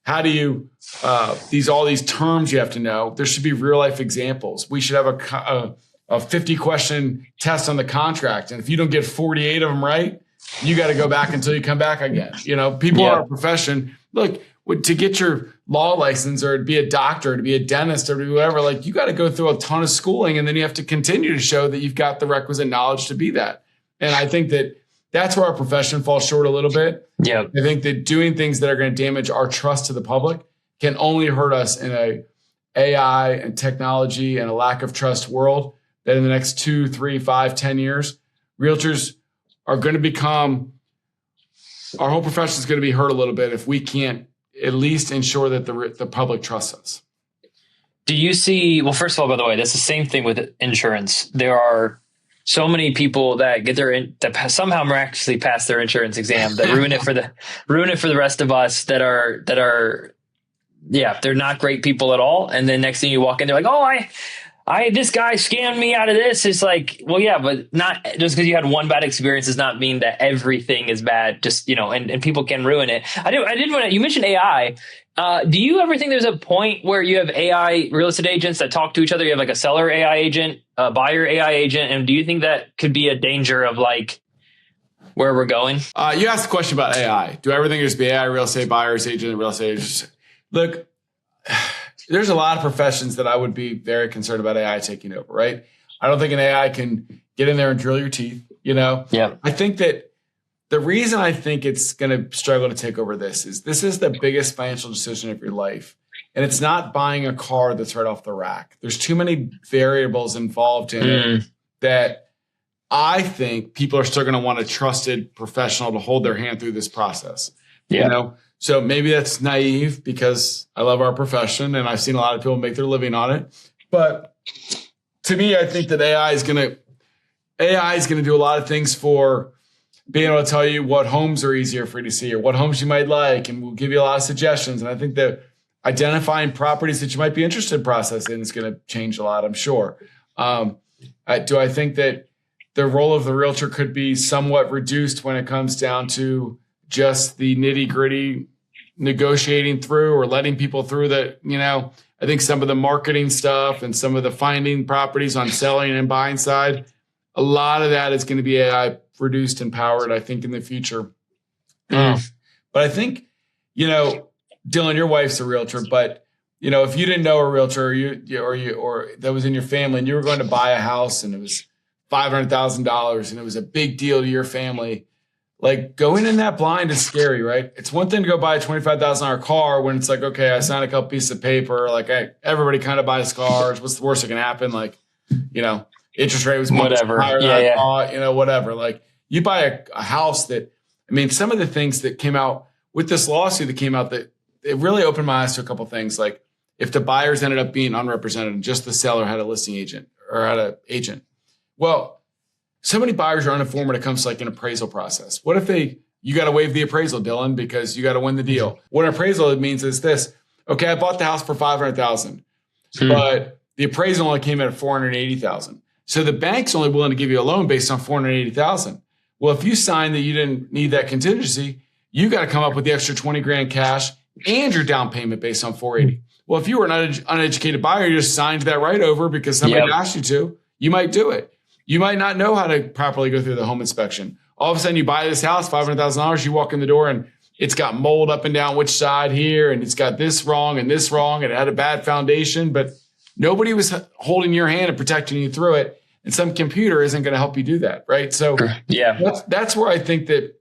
how do you, all these terms you have to know. There should be real life examples. We should have a 50 question test on the contract. And if you don't get 48 of them right, you got to go back until you come back again. People in our profession, look, to get your law license or to be a doctor, to be a dentist or to be whatever, like, you got to go through a ton of schooling, and then you have to continue to show that you've got the requisite knowledge to be that. And I think that that's where our profession falls short a little bit. Yeah. I think that doing things that are going to damage our trust to the public can only hurt us in a AI and technology and a lack of trust world, that in the next 2, 3, 5, 10 years, realtors are going to become, our whole profession is going to be hurt a little bit if we can't at least ensure that the public trusts us. Do you see, well, first of all, by the way, that's the same thing with insurance. There are so many people that get that somehow miraculously pass their insurance exam that ruin it for the rest of us that are, they're not great people at all. And then next thing you walk in, they're like, oh, I this guy scammed me out of this. It's like, well, yeah, but not just because you had one bad experience does not mean that everything is bad. Just, and people can ruin it. I did want to, you mentioned AI. Do you ever think there's a point where you have AI real estate agents that talk to each other? You have like a seller AI agent, a buyer AI agent. And do you think that could be a danger of like where we're going? You asked a question about AI. Do I ever think there's be AI real estate buyers agent and real estate agents? Look, there's a lot of professions that I would be very concerned about AI taking over, right? I don't think an AI can get in there and drill your teeth, Yeah. I think that the reason I think it's going to struggle to take over this is the biggest financial decision of your life. And it's not buying a car that's right off the rack. There's too many variables involved in it that I think people are still going to want a trusted professional to hold their hand through this process. Yeah. So maybe that's naive because I love our profession and I've seen a lot of people make their living on it. But to me, I think that AI is going to do a lot of things for being able to tell you what homes are easier for you to see or what homes you might like, and we'll give you a lot of suggestions. And I think that identifying properties that you might be interested in processing is going to change a lot, I'm sure. Do I think that the role of the realtor could be somewhat reduced when it comes down to just the nitty gritty negotiating through or letting people through that? I think some of the marketing stuff and some of the finding properties on selling and buying side, a lot of that is going to be AI reduced and powered, I think, in the future. But I think, Dylan, your wife's a realtor, but if you didn't know a realtor or that was in your family and you were going to buy a house and it was $500,000 and it was a big deal to your family, like, going in that blind is scary, right? It's one thing to go buy a $25,000 car when it's like, okay, I signed a couple pieces of paper. Like, everybody kind of buys cars. What's the worst that can happen? Like, interest rate was much higher than I thought, whatever. Like, you buy a house that, some of the things that came out with this lawsuit that came out, that it really opened my eyes to a couple of things. Like, if the buyers ended up being unrepresented and just the seller had a listing agent or had an agent. Well, so many buyers are uninformed when it comes to like an appraisal process. What if you got to waive the appraisal, Dylan, because you got to win the deal? What an appraisal means is this. Okay, I bought the house for $500,000, but the appraisal only came in at $480,000. So the bank's only willing to give you a loan based on $480,000. Well, if you signed that you didn't need that contingency, you got to come up with the extra 20 grand cash and your down payment based on 480. Well, if you were an uneducated buyer, you just signed that right over because somebody asked you to, you might do it. You might not know how to properly go through the home inspection. All of a sudden you buy this house, $500,000, you walk in the door and it's got mold up and down which side here, and it's got this wrong, and it had a bad foundation, but nobody was holding your hand and protecting you through it. And some computer isn't going to help you do that, right? So that's where I think that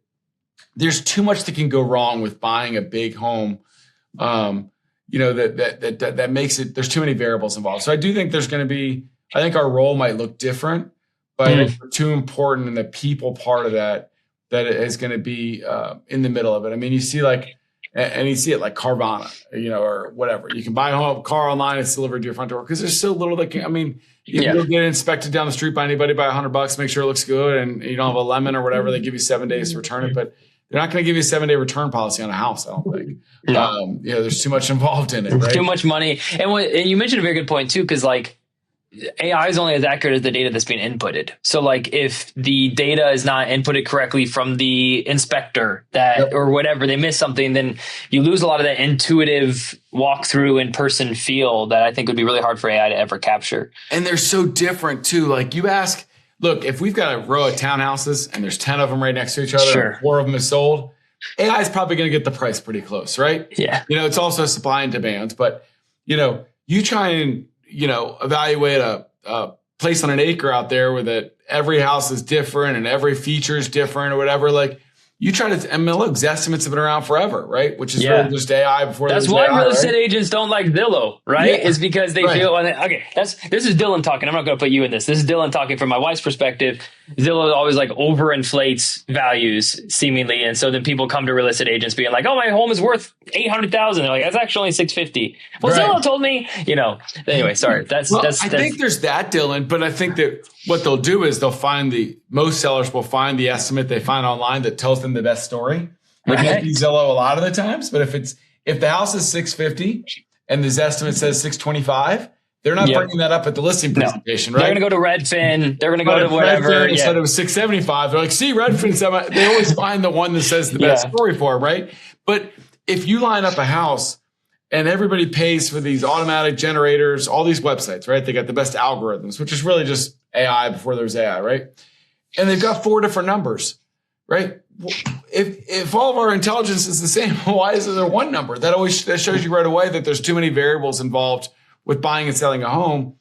there's too much that can go wrong with buying a big home. That makes it, there's too many variables involved. So I do think I think our role might look different, but I think we're too important in the people part of that it is going to be in the middle of it. I mean, you see you see it like Carvana, or whatever. You can buy a car online, it's delivered to your front door because there's so little that you can go get inspected down the street by anybody, buy $100, make sure it looks good, and you don't have a lemon or whatever. They give you 7 days to return it, but they're not going to give you a 7-day return policy on a house, I don't think. No. There's too much involved in it, right? Too much money. And you mentioned a very good point too, because like AI is only as accurate as the data that's being inputted. So like if the data is not inputted correctly from the inspector or whatever, they miss something, then you lose a lot of that intuitive walkthrough in person feel that I think would be really hard for AI to ever capture. And they're so different too. Like look, if we've got a row of townhouses and there's 10 of them right next to each other, and 4 of them is sold, AI is probably going to get the price pretty close, right? Yeah. It's also supply and demand, but you try and evaluate a place on an acre out there where that every house is different and every feature is different or whatever. Like you try to, look, estimates have been around forever, right? Which is really just AI before. That's why real estate agents don't like Zillow, right? Is because they feel, okay, this is Dylan talking. I'm not going to put you in this. This is Dylan talking from my wife's perspective. Zillow always like overinflates values seemingly. And so then people come to real estate agents being like, oh, my home is worth $800,000. They're like, that's actually only $650. Well, Zillow told me, anyway, sorry. I think there's that, Dylan, but I think that what they'll do is most sellers will find the estimate they find online that tells them the best story. Which might be Zillow a lot of the times, but if the house is $650 and this estimate says $625, they're not bringing that up at the listing presentation, right? They're going to go to Redfin. They're going to go to whatever. Redfin said it was $675. They're like, see, Redfin. They always find the one that says the best story for them, right? But if you line up a house and everybody pays for these automatic generators, all these websites, right? They got the best algorithms, which is really just AI before there was AI, right? And they've got 4 different numbers, right? If all of our intelligence is the same, why is there one number? That shows you right away that there's too many variables involved with buying and selling a home.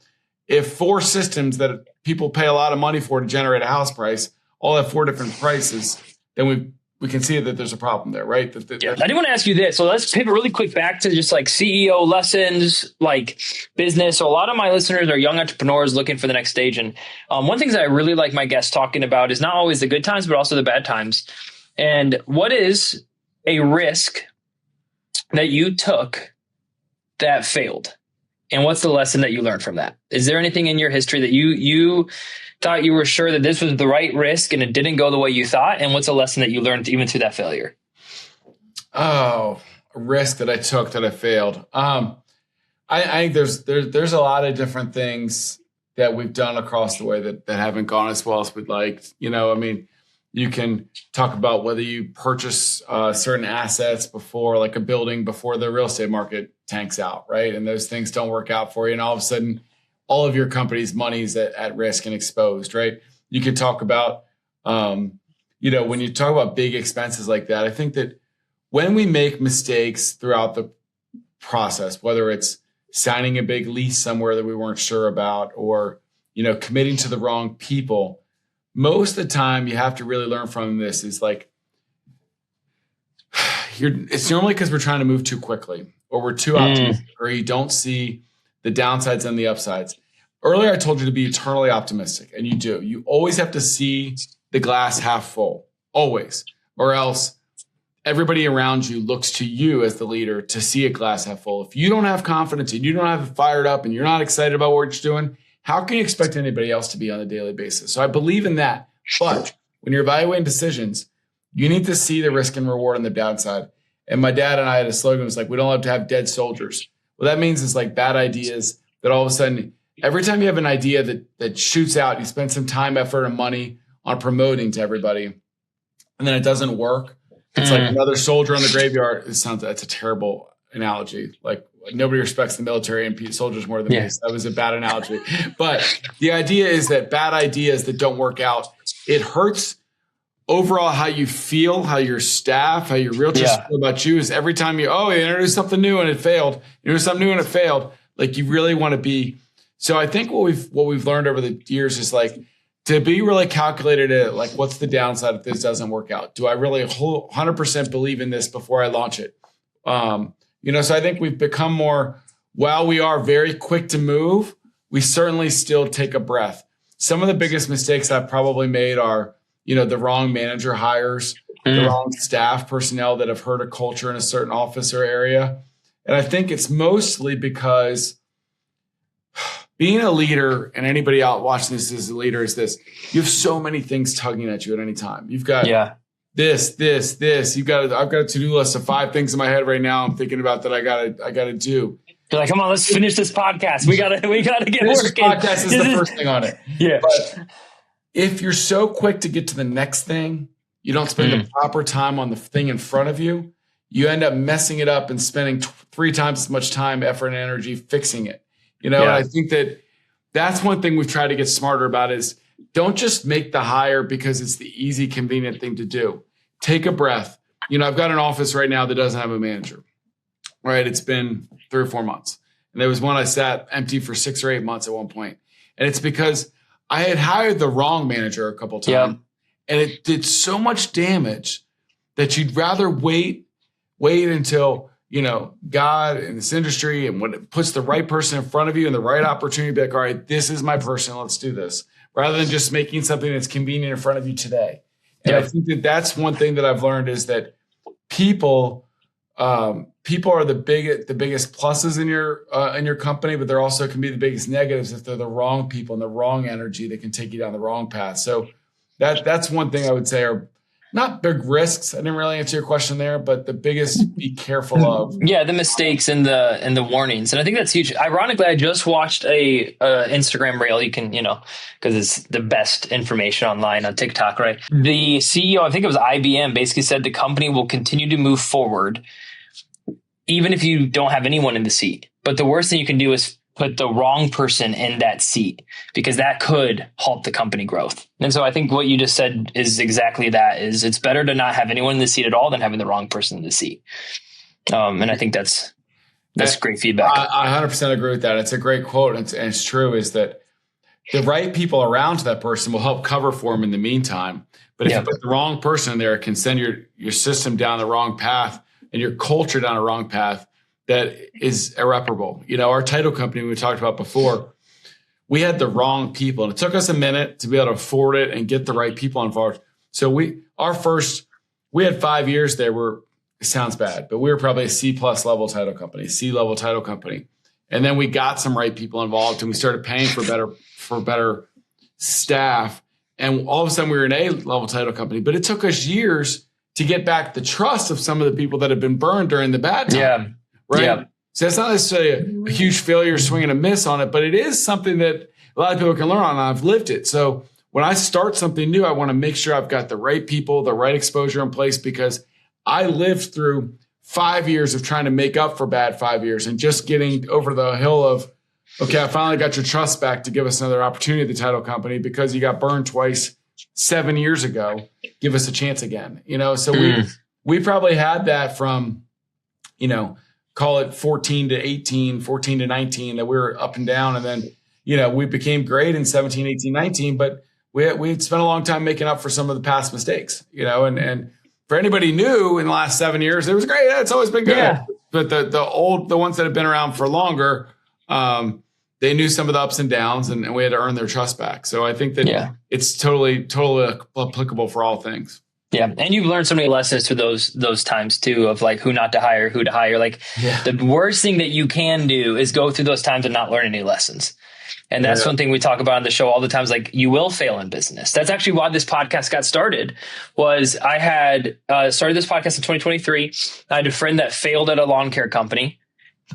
If 4 systems that people pay a lot of money for to generate a house price all have 4 different prices, then we can see that there's a problem there, right? I did want to ask you this. So let's pivot really quick back to just like CEO lessons, like business. So a lot of my listeners are young entrepreneurs looking for the next stage. And one thing that I really like my guests talking about is not always the good times, but also the bad times. And what is a risk that you took that failed? And what's the lesson that you learned from that? Is there anything in your history that you thought you were sure that this was the right risk and it didn't go the way you thought? And what's a lesson that you learned even through that failure? Oh, a risk that I took that I failed. I think there's a lot of different things that we've done across the way that haven't gone as well as we'd like. You can talk about whether you purchase certain assets before, like a building, before the real estate market tanks out, right? And those things don't work out for you. And all of a sudden, all of your company's money is at risk and exposed, right? You could talk about, when you talk about big expenses like that, I think that when we make mistakes throughout the process, whether it's signing a big lease somewhere that we weren't sure about or, committing to the wrong people, most of the time you have to really learn from this is like, it's normally because we're trying to move too quickly or we're too optimistic or you don't see the downsides and the upsides. Earlier, I told you to be eternally optimistic, and you do. You always have to see the glass half full, always, or else everybody around you looks to you as the leader to see a glass half full. If you don't have confidence and you don't have it fired up and you're not excited about what you're doing, how can you expect anybody else to be on a daily basis? So I believe in that. But when you're evaluating decisions, you need to see the risk and reward on the downside. And my dad and I had a slogan, it was like, we don't have to have dead soldiers. What that means is like bad ideas that all of a sudden, every time you have an idea that shoots out, you spend some time, effort, and money on promoting to everybody, and then it doesn't work. It's like another soldier on the graveyard. That's a terrible analogy. Like nobody respects the military and soldiers more than me. So that was a bad analogy. But the idea is that bad ideas that don't work out, it hurts overall how you feel, how your staff, how your realtors feel about you. Is every time you introduce something new and it failed, like you really want to be. So I think what we've learned over the years is like to be really calculated at like, what's the downside if this doesn't work out? Do I really 100% believe in this before I launch it? So I think we've become more, while we are very quick to move, we certainly still take a breath. Some of the biggest mistakes I've probably made are, the wrong manager hires, the wrong staff personnel that have hurt a culture in a certain office or area. And I think it's mostly because being a leader, and anybody out watching this as a leader, is this: you have so many things tugging at you at any time. You've got this. I've got a to-do list of 5 things in my head right now. I'm thinking about that I gotta do. You're like, come on, let's finish this podcast. We gotta get working. This podcast is the first thing on it. Yeah. But if you're so quick to get to the next thing, you don't spend the proper time on the thing in front of you. You end up messing it up and spending 3 times as much time, effort, and energy fixing it. And I think that's one thing we've tried to get smarter about is don't just make the hire because it's the easy, convenient thing to do. Take a breath. I've got an office right now that doesn't have a manager, right? It's been 3 or 4 months. And there was one I sat empty for 6 or 8 months at one point. And it's because I had hired the wrong manager a couple of times and it did so much damage that you'd rather wait until, God in this industry and when it puts the right person in front of you and the right opportunity, be like, all right, this is my person. Let's do this, rather than just making something that's convenient in front of you today. And I think that's one thing that I've learned is that people are the biggest pluses in your company, but there also can be the biggest negatives if they're the wrong people and the wrong energy that can take you down the wrong path. So that's one thing I would say are not big risks. I didn't really answer your question there, but the biggest be careful of. Yeah, the mistakes and the warnings. And I think that's huge. Ironically, I just watched a Instagram reel. You can, because it's the best information online on TikTok, right? The CEO, I think it was IBM, basically said the company will continue to move forward even if you don't have anyone in the seat. But the worst thing you can do is put the wrong person in that seat, because that could halt the company growth. And so I think what you just said is exactly that. Is it's better to not have anyone in the seat at all than having the wrong person in the seat. And I think that's great feedback. I 100% agree with that. It's a great quote, and it's true. Is that the right people around that person will help cover for them in the meantime. But if you put the wrong person in there, it can send your system down the wrong path and your culture down a wrong path that is irreparable. Our title company we talked about before, we had the wrong people, and it took us a minute to be able to afford it and get the right people involved. So we had 5 years there where it sounds bad, but we were probably a C+ level title company, C level title company. And then we got some right people involved and we started paying for better staff. And all of a sudden we were an A level title company, but it took us years to get back the trust of some of the people that had been burned during the bad time. Yeah. Right. Yeah. So it's not necessarily a huge failure, swing and a miss on it, but it is something that a lot of people can learn on. And I've lived it. So when I start something new, I want to make sure I've got the right people, the right exposure in place, because I lived through 5 years of trying to make up for bad 5 years and just getting over the hill of, okay, I finally got your trust back to give us another opportunity at the title company because you got burned twice 7 years ago. Give us a chance again. So we probably had that from, call it 14 to 18, 14 to 19, that we were up and down. And then, we became great in 17, 18, 19, but we spent a long time making up for some of the past mistakes, and for anybody new in the last 7 years, it was great. It's always been good. Yeah. But the ones that have been around for longer, they knew some of the ups and downs, and we had to earn their trust back. So I think that it's totally applicable for all things. Yeah. And you've learned so many lessons through those times too, of like who not to hire, who to hire. Like the worst thing that you can do is go through those times and not learn any lessons. And that's one thing we talk about on the show all the time is like, you will fail in business. That's actually why this podcast got started. Was I had started this podcast in 2023. I had a friend that failed at a lawn care company.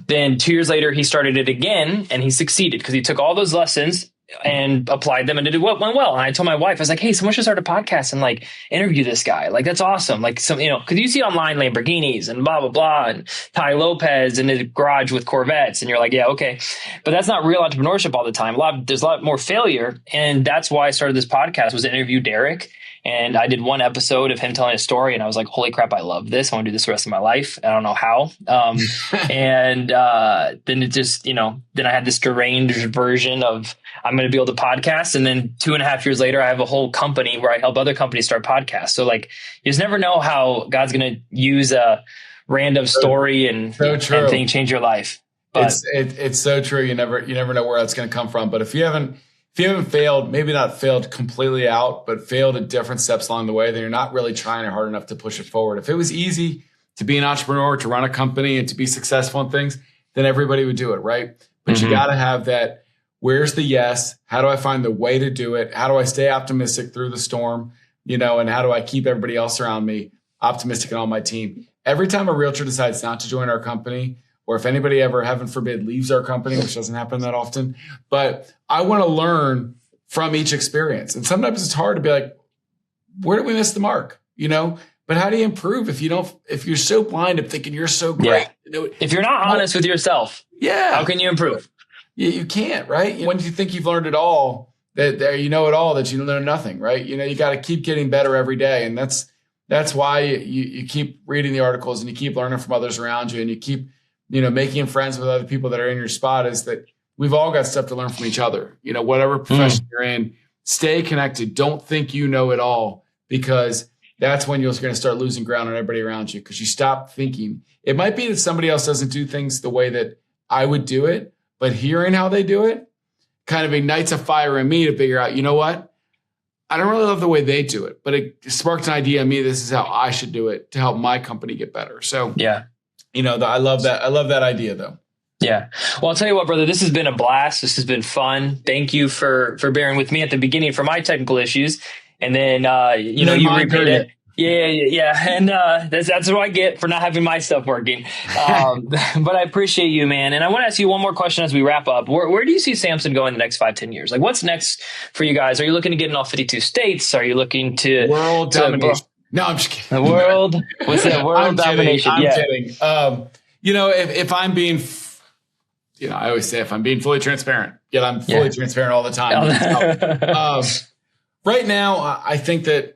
Then 2 years later, he started it again and he succeeded because he took all those lessons and applied them and it went well. And I told my wife, I was like, hey, someone should start a podcast and like interview this guy. Like, that's awesome. Like some, cause you see online Lamborghinis and blah, blah, blah, and Ty Lopez in his garage with Corvettes. And you're like, yeah, okay. But that's not real entrepreneurship all the time. There's a lot more failure. And that's why I started this podcast, was to interview Derek. And I did one episode of him telling a story and I was like, holy crap, I love this. I want to do this the rest of my life. I don't know how. And then it just, then I had this deranged version of I'm going to be able to podcast. And then 2.5 years later, I have a whole company where I help other companies start podcasts. So like, you just never know how God's going to use a random story and thing change your life. But it's so true. You never know where that's going to come from. But if you haven't failed, maybe not failed completely out, but failed at different steps along the way, then you're not really trying hard enough to push it forward. If it was easy to be an entrepreneur, to run a company and to be successful in things, then everybody would do it, right? But you got to have that. Where's the yes? How do I find the way to do it? How do I stay optimistic through the storm? And how do I keep everybody else around me optimistic and on my team? Every time a realtor decides not to join our company, or if anybody ever, heaven forbid, leaves our company, which doesn't happen that often, but I want to learn from each experience. And sometimes it's hard to be like, where did we miss the mark? But how do you improve if you're so blind to thinking you're so great? Yeah. If you're not honest with yourself, how can you improve? You can't, right? When you think you've learned it all, that you know it all, that you know nothing, right? You got to keep getting better every day. And that's why you keep reading the articles and you keep learning from others around you and you keep, making friends with other people that are in your spot, is that we've all got stuff to learn from each other. Whatever profession you're in, stay connected. Don't think you know it all, because that's when you're going to start losing ground on everybody around you, because you stop thinking. It might be that somebody else doesn't do things the way that I would do it, but hearing how they do it kind of ignites a fire in me to figure out, you know what? I don't really love the way they do it, but it sparked an idea in me. This is how I should do it to help my company get better. So, I love that. I love that idea though. Yeah. Well, I'll tell you what, brother, this has been a blast. This has been fun. Thank you for bearing with me at the beginning for my technical issues. And then, you repeat it. Yeah. And that's what I get for not having my stuff working. But I appreciate you, man. And I want to ask you one more question as we wrap up. Where do you see Samson going the next 5-10 years? Like, what's next for you guys? Are you looking to get in all 52 states? Are you looking to world domination? No, I'm just kidding. The world? What's that? World domination? I'm kidding. If I'm being, I always say if I'm being fully transparent, yet I'm fully transparent all the time. Right now, I think that,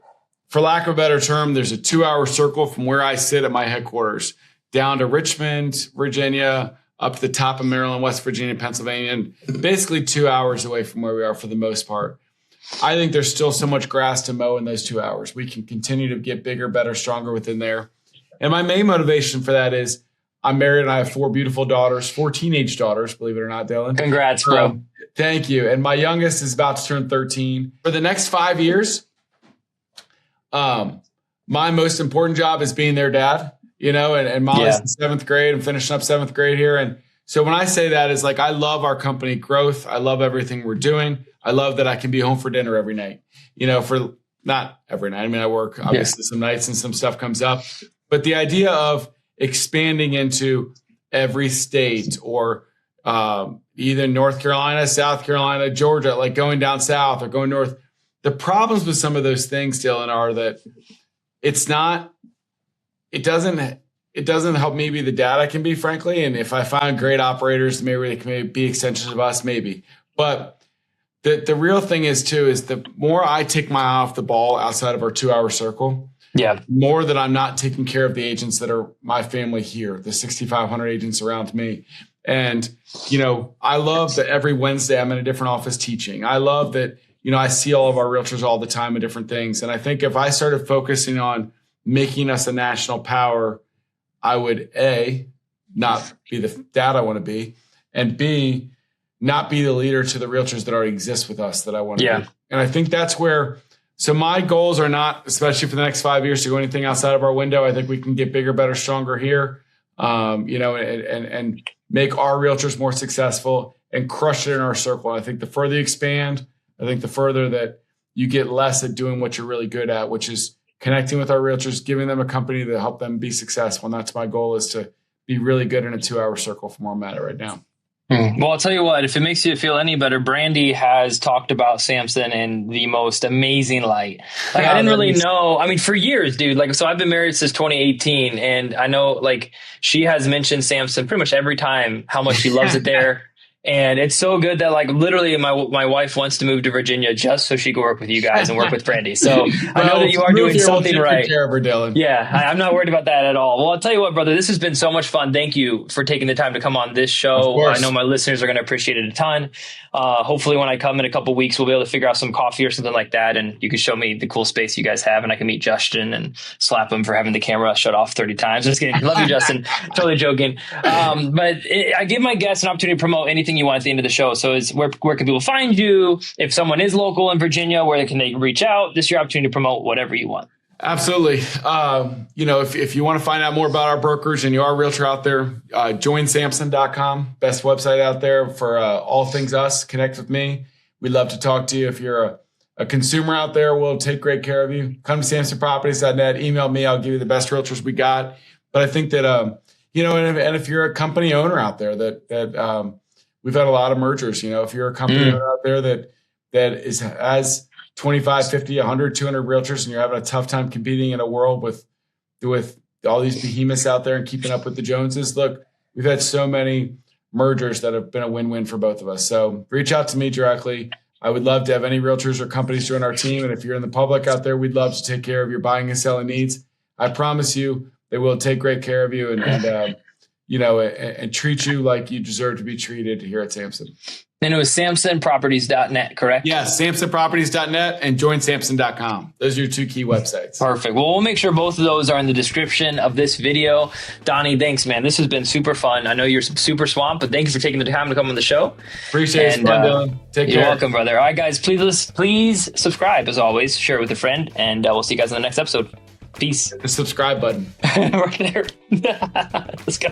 for lack of a better term, there's a 2-hour circle from where I sit at my headquarters down to Richmond, Virginia, up to the top of Maryland, West Virginia, Pennsylvania, and basically 2 hours away from where we are for the most part. I think there's still so much grass to mow in those 2 hours. We can continue to get bigger, better, stronger within there. And my main motivation for that is I'm married and I have 4 beautiful daughters, 4 teenage daughters, believe it or not, Dylan. Congrats, bro. Thank you. And my youngest is about to turn 13. For the next 5 years, my most important job is being their dad, and Molly's in 7th grade. I'm finishing up 7th grade here. And so when I say that, it's like, I love our company growth. I love everything we're doing. I love that I can be home for dinner every night, for not every night. I mean, I work obviously some nights and some stuff comes up, but the idea of expanding into every state or, either North Carolina, South Carolina, Georgia, like going down south or going north. The problems with some of those things, Dylan, are that it doesn't help me be the dad I can be, frankly. And if I find great operators, maybe they can be extensions of us, maybe. But the real thing is the more I take my eye off the ball outside of our 2-hour circle, more that I'm not taking care of the agents that are my family here, the 6,500 agents around me. And, I love that every Wednesday I'm in a different office teaching. I love that, I see all of our realtors all the time and different things. And I think if I started focusing on making us a national power, I would A, not be the dad I want to be, and B, not be the leader to the realtors that already exist with us that I want to be. And I think that's where So my goals are not, especially for the next 5 years, to go anything outside of our window. I think we can get bigger, better, stronger here, and make our realtors more successful and crush it in our circle. And I think the further you expand, I think the further that you get less at doing what you're really good at, which is connecting with our realtors, giving them a company to help them be successful. And that's my goal, is to be really good in a 2-hour circle from where I'm at right now. Well, I'll tell you what, if it makes you feel any better, Brandy has talked about Samson in the most amazing light. Like, I didn't really know. I mean, for years, dude, like, so I've been married since 2018, and I know, like, she has mentioned Samson pretty much every time, how much she loves it there. And it's so good that, like, literally my wife wants to move to Virginia just so she can work with you guys and work with Brandy. So I know that you are doing something right. Care of her, Dylan. Yeah, I'm not worried about that at all. Well, I'll tell you what, brother, this has been so much fun. Thank you for taking the time to come on this show. I know my listeners are going to appreciate it a ton. Hopefully when I come in a couple of weeks, we'll be able to figure out some coffee or something like that. And you can show me the cool space you guys have, and I can meet Justin and slap him for having the camera shut off 30 times. Just kidding. Love you, Justin. Totally joking. But I give my guests an opportunity to promote anything you want at the end of the show. So where can people find you? If someone is local in Virginia, where can they reach out? This is your opportunity to promote whatever you want. Absolutely. If you want to find out more about our brokerage and you are a realtor out there, joinsamson.com, best website out there for all things us. Connect with me. We'd love to talk to you. If you're a consumer out there, we'll take great care of you. Come to samsonproperties.net, email me. I'll give you the best realtors we got. But I think that, and if you're a company owner out there that we've had a lot of mergers, if you're a company owner out there that has 25, 50, 100, 200 realtors, and you're having a tough time competing in a world with all these behemoths out there and keeping up with the Joneses. Look, we've had so many mergers that have been a win-win for both of us. So reach out to me directly. I would love to have any realtors or companies join our team. And if you're in the public out there, we'd love to take care of your buying and selling needs. I promise you they will take great care of you and treat you like you deserve to be treated here at Samson. And it was samsonproperties.net, correct? Yes, samsonproperties.net and joinsamson.com. Those are your two key websites. Perfect. Well, we'll make sure both of those are in the description of this video. Donnie, thanks, man. This has been super fun. I know you're super swamped, but thank you for taking the time to come on the show. Appreciate it, Dylan. Take care. You're welcome, brother. All right, guys, please subscribe, as always. Share it with a friend, and we'll see you guys in the next episode. Peace. The subscribe button. Right there. Let's go.